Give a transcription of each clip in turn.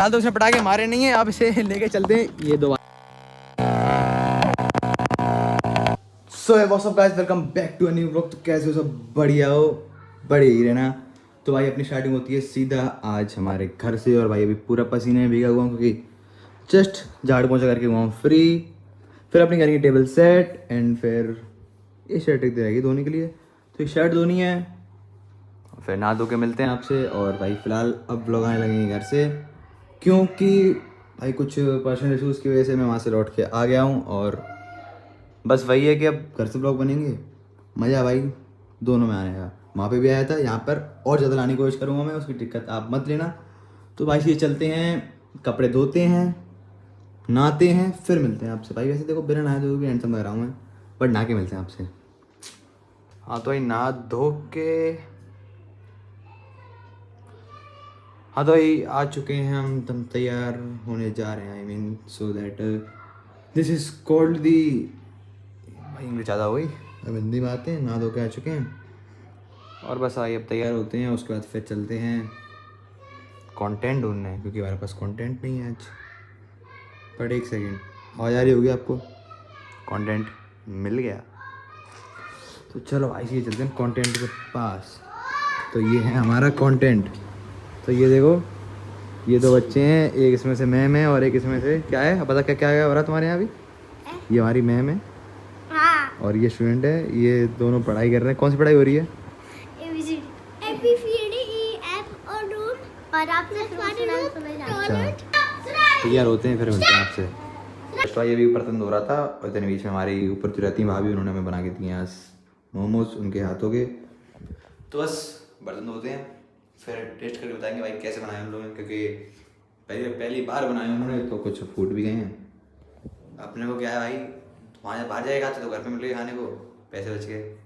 फिलहाल तो उसने पटाखे मारे नहीं है, अब इसे लेके चलते हैं ये दो। So hi what's up guys, welcome back to a new vlog. तो कैसे हो सब? बढ़िया हो? बढ़िया ही रहना। तो भाई अपनी स्टार्टिंग होती है सीधा आज हमारे घर से, और भाई अभी पूरा पसीने में भीगा हुआ हूँ क्योंकि जस्ट झाड़ू पोछा करके हुआ हूँ फ्री। फिर अपनी करेंगे टेबल सेट एंड फिर ये शर्ट एक रहेगी धोने के लिए, तो ये शर्ट धोनी है। फिर नहा धो के मिलते हैं आपसे। और भाई फ़िलहाल अब व्लॉग आने लगेंगे घर से, क्योंकि भाई कुछ पर्सनल इशूज़ की वजह से मैं वहाँ से लौट के आ गया हूँ। और बस वही है कि अब घर से ब्लॉग बनेंगे, मज़ा भाई दोनों में आएगा। वहाँ पे भी आया था, यहाँ पर और ज़्यादा लाने की कोशिश करूँगा मैं, उसकी दिक्कत आप मत लेना। तो भाई ये चलते हैं, कपड़े धोते हैं, नहाते हैं, फिर मिलते हैं आपसे। भाई वैसे देखो बिना नहाए धोए भी हैंडसम लग रहा हूँ मैं, पर नहा के मिलते हैं आपसे। हाँ तो भाई नहा धो के, हाँ तो भाई आ चुके हैं हम, तुम तैयार होने जा रहे हैं। I mean so that this is called the, भाई इंग्लिश ज़्यादा हो गई, अब हिंदी में आते हैं। नहा धो के आ चुके हैं और बस आइए अब तैयार होते हैं। उसके बाद फिर चलते हैं कंटेंट ढूंढने, क्योंकि हमारे पास कंटेंट नहीं है आज। पर एक सेकेंड, आवाज़ आ रही होगी आपको? कंटेंट मिल गया। तो चलो भाई ये चलते हैं कंटेंट के पास। तो ये है हमारा कंटेंट। तो ये देखो, ये दो बच्चे हैं, एक इसमें से मैम है और एक इसमें से क्या है, अब बता क्या क्या हो रहा है तुम्हारे यहाँ अभी? ये हमारी मैम है और ये स्टूडेंट है। ये दोनों पढ़ाई कर रहे हैं। कौन सी पढ़ाई हो रही है? तैयार होते हैं फिर मिलते हैं आपसे। तो ये भी बर्तन धो रहा था और इतने बीच में हमारी ऊपर जो रहती हैं भाभी, उन्होंने हमें बना के दिए आज मोमोज उनके हाथों के। तो बस बर्तन धोते हैं, फिर टेस्ट करके बताएंगे भाई कैसे बनाए उन लोगों ने, क्योंकि पहली बार बनाए उन्होंने, तो कुछ फूट भी गए हैं। अपने को क्या है भाई, वहाँ बाहर जाएगा तो घर पे मिलेगा खाने को, पैसे बच गए।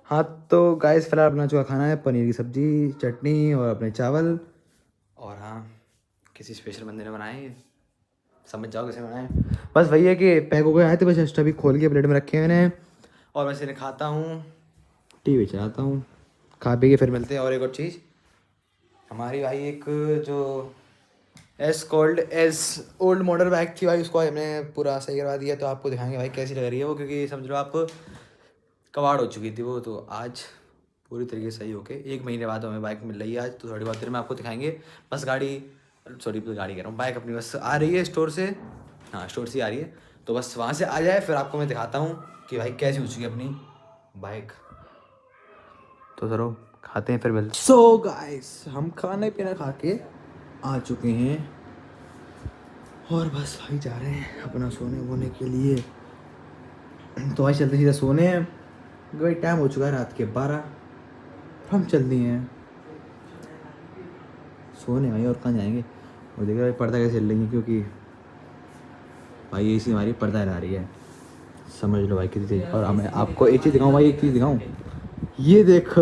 हाँ तो गाइस फिलहाल अपना जो खाना है पनीर की सब्जी, चटनी और अपने चावल। और हाँ किसी स्पेशल बंदे ने बनाए हैं, समझ जाओ कैसे बनाए। बस वही है कि पैक हो गए आए थे, बस जस्ट अभी खोल के प्लेट में रखे हुए हैं और वैसे इन्हें खाता हूँ, टीवी चलाता हूँ, खा पी के फिर मिलते हैं। और एक और चीज़, हमारी भाई एक जो S called S old model bike थी भाई, उसको हमने पूरा सही करवा दिया। तो आपको दिखाएंगे भाई कैसी लग रही है वो, क्योंकि समझ लो आप कबाड़ हो चुकी थी वो, तो आज पूरी तरीके से सही होके 1 महीने बाद हमें बाइक मिल रही है आज। तो थोड़ी बहुत देर में आपको दिखाएंगे। बस गाड़ी, सॉरी गाड़ी कह रहा हूँ, बाइक अपनी बस आ रही है स्टोर से। हाँ स्टोर से आ रही है, तो बस वहाँ से आ जाए फिर आपको मैं दिखाता हूँ कि भाई कैसी हो चुकी है अपनी बाइक। तो चलो खाते हैं फिर मिलते। सो गाइस हम खाने पीना खा के आ चुके हैं और बस भाई जा रहे हैं अपना सोने वोने के लिए। तो भाई चलते सीधा सोने हैं, भाई टाइम हो चुका है रात के 12, हम चल दिए हैं सोने भाई। और कहाँ जाएंगे? और देखिए भाई पर्दा कैसे चल रही है, क्योंकि भाई ये इसी हमारी पर्दा हिला रही है, समझ लो भाई कितनी तेज। और हमें आपको एक चीज़ दिखाऊँ भाई, एक चीज़ दिखाऊँ, ये देखो,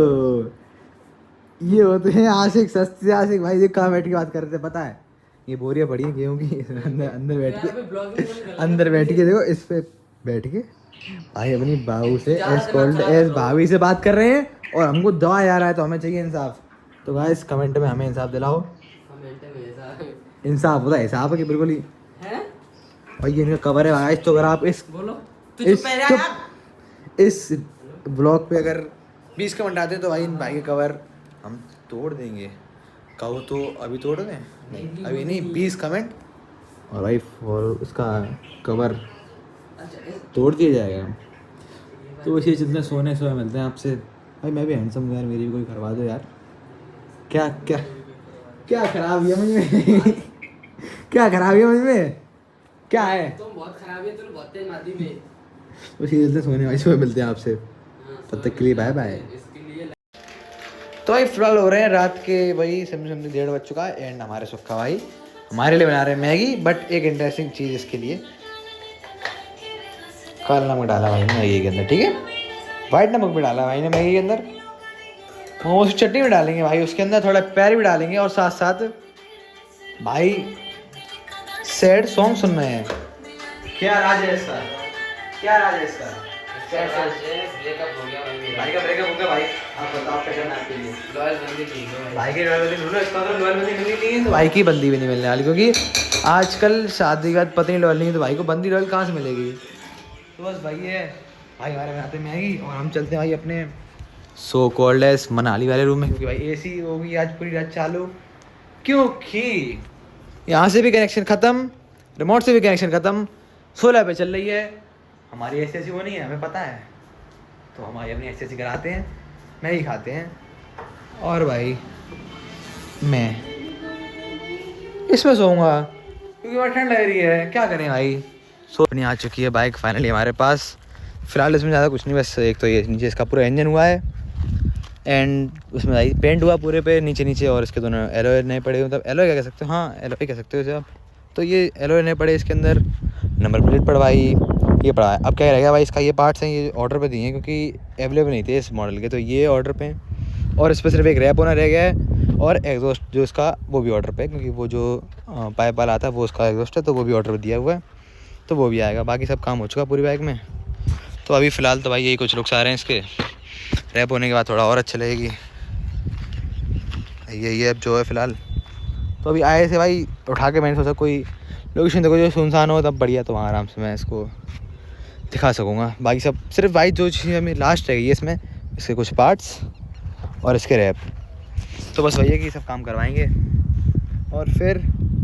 ये होते हैं आशिक, सस्ते आशिक भाई। देख कहाँ बैठ के बात कर रहे थे पता है? ये बोरियाँ पड़ी हैं गेहूँ की, अंदर बैठ के देखो, इस पे बैठ के भाई अपनी बाबू से एस कॉल्ड एस भाभी से बात कर रहे हैं, और हमको दवा आ रहा है, तो हमें चाहिए इंसाफ। तो गाइस कमेंट में हमें इंसाफ दिलाओ। इंसाफ होता है हिसाब है कि बिल्कुल ही है भाई। ये इनका कवर है गाइस, तो अगर आप इस ब्लॉग पे अगर 20 कमेंट आते हैं तो भाई इन भाई के कवर हम तोड़ देंगे। कहो तो अभी तोड़ दें? नहीं अभी नहीं, 20 कमेंट और भाई और उसका कवर तोड़ दिया जाएगा। तो इसी चलते सोने मिलते हैं आपसे। भाई मैं भी हैंडसम यार, मेरी भी कोई करवा दो यार। क्या क्या क्या खराबी है मुझ में? क्या खराबी है मुझ में? क्या है? तुम बहुत खराबी है, तुम बहुत तेज मादी में। उसी चलते सोने भाई सुबह मिलते हैं आपसे, तब तक के लिए बाय बाय। तो भाई फिलहाल हो रहे हैं रात के वही समझे 1:30 बज चुका है। एंड हमारे सुक्का भाई हमारे लिए बना रहे हैं मैगी, बट एक इंटरेस्टिंग चीज़ इसके लिए, काला नमक डाला भाई ने मैगी के अंदर, ठीक है? वाइट नमक भी डाला भाई ने मैगी के अंदर, मोमोज की चटनी भी डालेंगे भाई उसके अंदर, थोड़ा पैर भी डालेंगे, और साथ साथ भाई सैड सॉन्ग सुन रहे हैं। क्या राज है इसका? क्या राज है इसका? ब्रेकअप हो गया भाई का ब्रेकअप हो गया भाई। आप बताओ क्या करना है आपके लिए? लॉयल बंदी ठीक है भाई की लॉयल बंदी ढूंढो, इसका तो लॉयल बंदी मिली नहीं है तो भाई की बंदी भी नहीं मिलने वाली, क्योंकि आजकल शादी के बाद पता नहीं लॉयल नहीं है तो भाई को बंदी लॉयल कहाँ से मिलेगी। तो बस भाई है, भाई हमारे बनाते मैगी और हम चलते हैं भाई अपने सो कॉल्ड एस मनाली वाले रूम में, क्योंकि भाई एसी होगी आज पूरी रात चालू, क्योंकि यहाँ से भी कनेक्शन ख़त्म, रिमोट से भी कनेक्शन ख़त्म, 16 पे चल रही है हमारी। ऐसी वो नहीं है, हमें पता है, तो हमारी अपनी ऐसी कराते हैं, मैगी खाते हैं और भाई मैं इसमें सोऊंगा क्योंकि वहाँ ठंड लग रही है, क्या करें भाई। सो अपनी आ चुकी है बाइक फाइनली हमारे पास। फ़िलहाल इसमें ज़्यादा कुछ नहीं, बस एक तो ये नीचे इसका पूरा इंजन हुआ है एंड उसमें भाई पेंट हुआ पूरे पे नीचे नीचे, और इसके दोनों एलॉय नए पड़े, मतलब एलॉय क्या कह सकते हो, हाँ एलॉय कह सकते हो इसे आप। तो ये एलॉय नए पड़े इसके अंदर, नंबर प्लेट पड़वाई, ये पड़ा है। अब क्या रहेगा भाई, इसका ये पार्ट्स हैं ये ऑर्डर पे दिए हैं क्योंकि अवेलेबल नहीं थे इस मॉडल के, तो ये ऑर्डर पे हैं। और इस पर सिर्फ एक रैप होना रह गया है और एग्जॉस्ट जो इसका वो भी ऑर्डर पे है, क्योंकि वो जो पाइप वाला आता है वो उसका एग्जॉस्ट है, तो वो भी ऑर्डर पे दिया हुआ है, तो वो भी आएगा। बाकी सब काम हो चुका पूरी बाइक में। तो अभी फ़िलहाल तो भाई यही कुछ लुक्स आ रहे हैं इसके, रैप होने के बाद थोड़ा और अच्छा लगेगी यही है अब जो है फ़िलहाल। तो अभी आए थे भाई उठा के, मैंने सोचा कोई लोकेशन देखो जो सुनसान हो तब बढ़िया, तो वहाँ आराम से मैं इसको दिखा सकूँगा। बाकी सब सिर्फ भाई जो चीज़ हमें लास्ट रहेगी इसमें, इसके कुछ पार्ट्स और इसके रैप, तो बस वही है कि सब काम करवाएंगे और फिर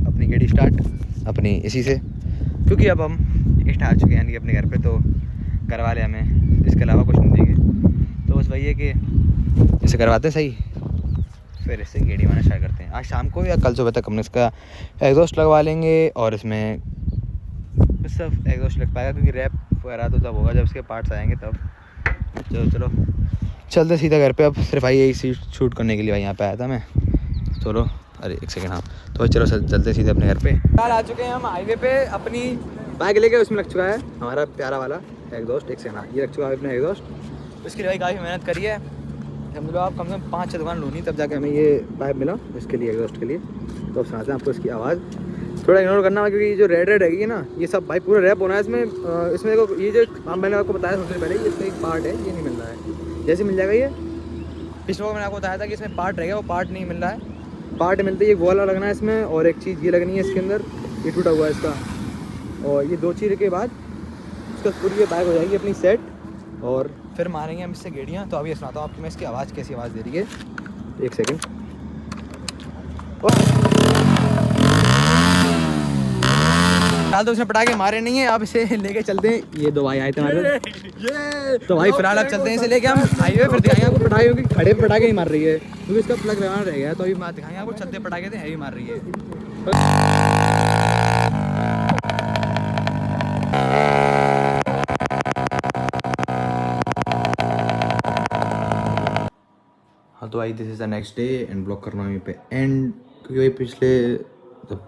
अपनी गाड़ी स्टार्ट अपनी इसी से, क्योंकि अब हम स्टार्ट चुके हैं अपने घर पे, तो घर वाले हमें इसके अलावा कुछ नहीं देंगे। तो बस वही है कि इसे करवाते हैं सही, फिर इससे गाड़ी बनाना स्टार्ट करते हैं। आज शाम को या कल सुबह तक हम इसका एग्जॉस्ट लगवा लेंगे और इसमें सब एग्जॉस्ट लग पाएगा, क्योंकि रैप वगैरह तो तब होगा जब इसके पार्ट्स आएंगे तब। चलो चलते सीधा घर पे। अब सिर्फ भाई यही सीट शूट करने के लिए भाई यहाँ पे आया था मैं। चलो अरे एक सेकंड, हाँ तो चलो चलते सीधे अपने घर पे। कल आ चुके हैं हम हाईवे पे, अपनी बाइक लेके उसमें लग चुका है हमारा प्यारा वाला एग्जॉस्ट। एक सेकंड, हाँ ये लग चुका है अपने एग्जॉस्ट। उसके लिए भाई काफ़ी मेहनत करी है, समझ लो आप कम से कम 5-6 दुकान ढूंढी तब जाके हमें ये पाइप मिला इसके लिए, एग्जॉस्ट के लिए। तो अब सुनाते हैं आपको इसकी आवाज़, थोड़ा इग्नोर करना क्योंकि जो रेड रेड रहेगी ना ये सब भाई पूरा रैप होना है इसमें। इसमें देखो ये जो मैंने आपको बताया सबसे पहले, इसमें एक पार्ट है ये नहीं मिल रहा है, जैसे मिल जाएगा ये। पिछले मैंने आपको बताया था कि इसमें पार्ट रहेगा, वो पार्ट नहीं मिल रहा है। पार्ट मिलते ही एक वाला लगना है इसमें, और एक चीज़ ये लगनी है इसके अंदर, ये टूटा हुआ है इसका, और ये 2 चीज़ के बाद इसका पूरी ये बाइक हो जाएगी अपनी सेट, और फिर मारेंगे हम इससे गेड़ियाँ। तो अभी ये सुनाता हूँ आपकी मैं इसकी आवाज़ कैसी आवाज़ दे रही है, एक सेकेंड। फिलहाल तो उसने पटाखे मारे नहीं है, अब इसे लेके चलते हैं। ये 2 भाई आए थे हमारे, तो भाई फिलहाल अब चलते हैं इसे लेके हम हाईवे, फिर दिखाएंगे आपको पटाखे, क्योंकि खड़े पटाखे नहीं मार रही है क्योंकि इसका प्लग लगाना रह गया। तो अभी बात दिखाएंगे आपको चलते पटाखे थे हैवी मार रही है। हाँ तो भाई this is the next day and blog करना वहीं पे एंड, क्योंकि भाई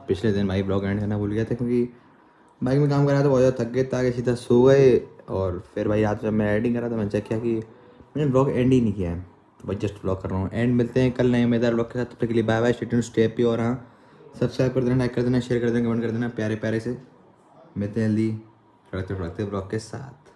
पिछले दिन भाई ब्लॉग एंड करना भूल गया था, क्योंकि बाइक में काम कर रहा था, बहुत ज़्यादा थक गए था, आगे सीधा सो गए। और फिर भाई रात जब मैं एडिटिंग कर रहा था मैंने चेक किया कि मैंने ब्लॉग एंड ही नहीं किया है, तो भाई जस्ट ब्लॉग कर रहा हूँ। एंड मिलते हैं कल नए मज़ेदार ब्लॉग के साथ, तब तक के लिए bye bye, stay tuned, stay happy. और हाँ सब्सक्राइब कर देना, लाइक कर देना, शेयर कर देना, कमेंट कर देना प्यारे प्यारे से। मिलते हैं जल्दी फड़कते ब्लॉग के साथ।